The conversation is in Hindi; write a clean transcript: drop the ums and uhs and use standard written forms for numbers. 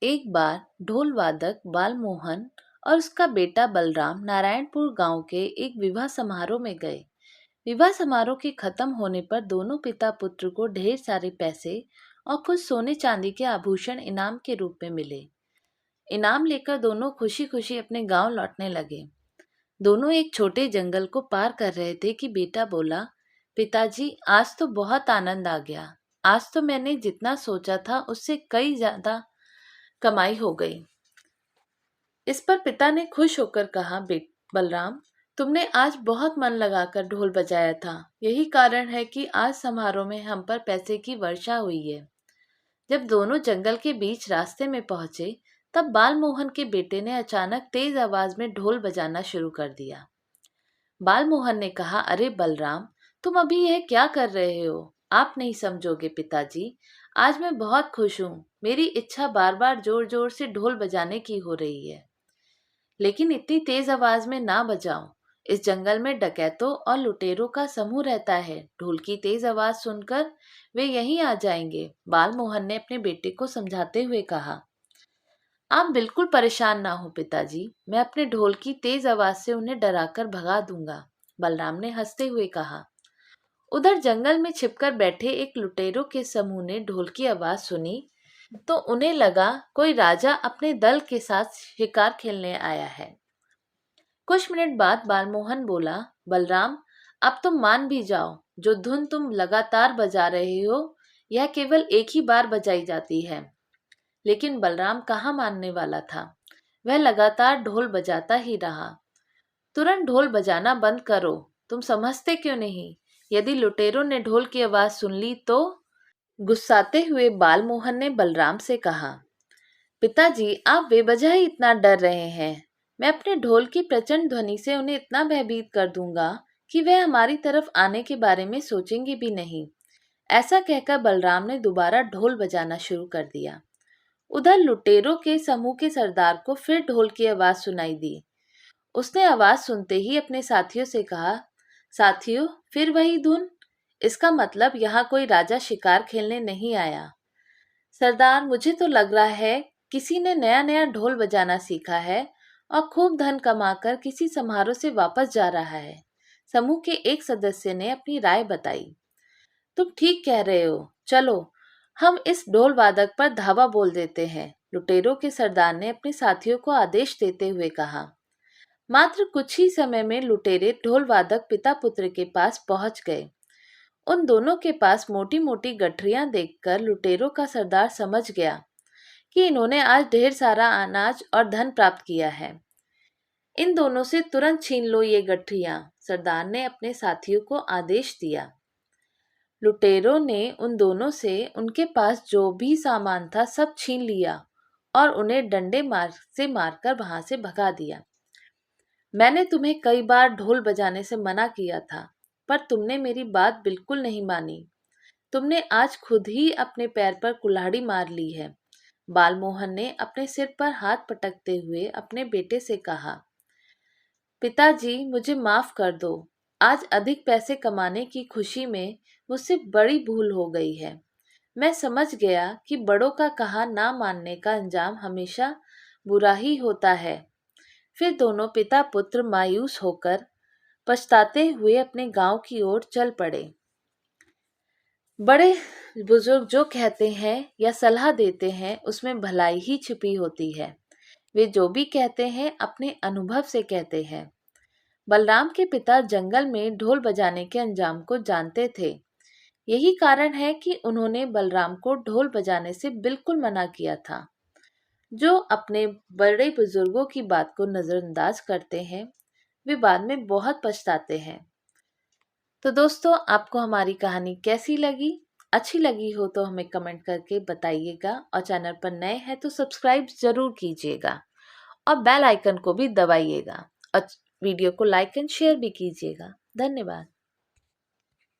एक बार ढोल वादक बालमोहन और उसका बेटा बलराम नारायणपुर गांव के एक विवाह समारोह में गए। विवाह समारोह के खत्म होने पर दोनों पिता पुत्र को ढेर सारे पैसे और कुछ सोने चांदी के आभूषण इनाम के रूप में मिले। इनाम लेकर दोनों खुशी खुशी अपने गांव लौटने लगे। दोनों एक छोटे जंगल को पार कर रहे थे कि बेटा बोला, पिताजी आज तो बहुत आनंद आ गया। आज तो मैंने जितना सोचा था उससे कई ज्यादा कमाई हो गई। इस पर पिता ने खुश होकर कहा, बेट बलराम, तुमने आज बहुत मन लगाकर ढोल बजाया था। यही कारण है कि आज समारोह में हम पर पैसे की वर्षा हुई है। जब दोनों जंगल के बीच रास्ते में पहुंचे, तब बालमोहन के बेटे ने अचानक तेज आवाज में ढोल बजाना शुरू कर दिया। बालमोहन ने कहा, अरे बलराम, तुम अभी यह क्या कर रहे हो? आप नहीं समझोगे पिताजी, आज मैं बहुत खुश हूँ। मेरी इच्छा बार बार जोर जोर से ढोल बजाने की हो रही है। लेकिन इतनी तेज आवाज में ना बजाओ। इस जंगल में डकैतों और लुटेरों का समूह रहता है। ढोल की तेज आवाज सुनकर वे यहीं आ जाएंगे। बालमोहन ने अपने बेटे को समझाते हुए कहा, आप बिल्कुल परेशान ना हो पिताजी, मैं अपने ढोल की तेज आवाज से उन्हें डराकर भगा दूंगा। बलराम ने हंसते हुए कहा। उधर जंगल में छिपकर बैठे एक लुटेरों के समूह ने ढोल की आवाज सुनी तो उन्हें लगा कोई राजा अपने दल के साथ शिकार खेलने आया है। कुछ मिनट बाद बालमोहन बोला, बलराम, अब तुम मान भी जाओ। जो धुन तुम लगातार बजा रहे हो, यह केवल एक ही बार बजाई जाती है। लेकिन बलराम कहाँ मानने वाला था। वह लगातार ढोल बजाता ही रहा। तुरंत ढोल बजाना बंद करो। तुम समझते क्यों नहीं? यदि लुटेरों ने ढोल की आवाज सुन ली तो? गुस्साते हुए बालमोहन ने बलराम से कहा, पिताजी, आप बेवजह ही इतना डर रहे हैं। मैं अपने ढोल की प्रचंड ध्वनि से उन्हें इतना भयभीत कर दूंगा कि वह हमारी तरफ आने के बारे में सोचेंगे भी नहीं। ऐसा कहकर बलराम ने दोबारा ढोल बजाना शुरू कर दिया। उधर लुटेरों के समूह के सरदार को फिर ढोल की आवाज सुनाई दी। उसने आवाज सुनते ही अपने साथियों से कहा, साथियों, फिर वही धुन। इसका मतलब यहाँ कोई राजा शिकार खेलने नहीं आया। सरदार, मुझे तो लग रहा है किसी ने नया नया ढोल बजाना सीखा है और खूब धन कमाकर किसी समारोह से वापस जा रहा है। समूह के एक सदस्य ने अपनी राय बताई। तुम ठीक कह रहे हो, चलो हम इस ढोल वादक पर धावा बोल देते हैं। लुटेरों के सरदार ने अपने साथियों को आदेश देते हुए कहा। मात्र कुछ ही समय में लुटेरे ढोल वादक पिता पुत्र के पास पहुंच गए। उन दोनों के पास मोटी मोटी गठरियां देखकर लुटेरों का सरदार समझ गया कि इन्होंने आज ढेर सारा अनाज और धन प्राप्त किया है। इन दोनों से तुरंत छीन लो ये गठरियां, सरदार ने अपने साथियों को आदेश दिया। लुटेरों ने उन दोनों से उनके पास जो भी सामान था सब छीन लिया और उन्हें डंडे से मारकर वहां से भगा दिया। मैंने तुम्हें कई बार ढोल बजाने से मना किया था, पर तुमने मेरी बात बिल्कुल नहीं मानी। तुमने आज खुद ही अपने पैर पर कुल्हाड़ी मार ली है। बालमोहन ने अपने सिर पर हाथ पटकते हुए अपने बेटे से कहा, पिताजी, मुझे माफ कर दो। आज अधिक पैसे कमाने की खुशी में मुझसे बड़ी भूल हो गई है। मैं समझ गया कि बड़ों का कहा ना मानने का अंजाम हमेशा बुरा ही होता है। फिर दोनों पिता पुत्र मायूस होकर पछताते हुए अपने गांव की ओर चल पड़े। बड़े बुजुर्ग जो कहते हैं या सलाह देते हैं उसमें भलाई ही छिपी होती है। वे जो भी कहते हैं अपने अनुभव से कहते हैं। बलराम के पिता जंगल में ढोल बजाने के अंजाम को जानते थे। यही कारण है कि उन्होंने बलराम को ढोल बजाने से बिल्कुल मना किया था। जो अपने बड़े बुजुर्गों की बात को नजरअंदाज करते हैं वे बाद में बहुत पछताते हैं। तो दोस्तों, आपको हमारी कहानी कैसी लगी? अच्छी लगी हो तो हमें कमेंट करके बताइएगा और चैनल पर नए हैं तो सब्सक्राइब जरूर कीजिएगा और बेल आइकन को भी दबाइएगा और वीडियो को लाइक एंड शेयर भी कीजिएगा। धन्यवाद।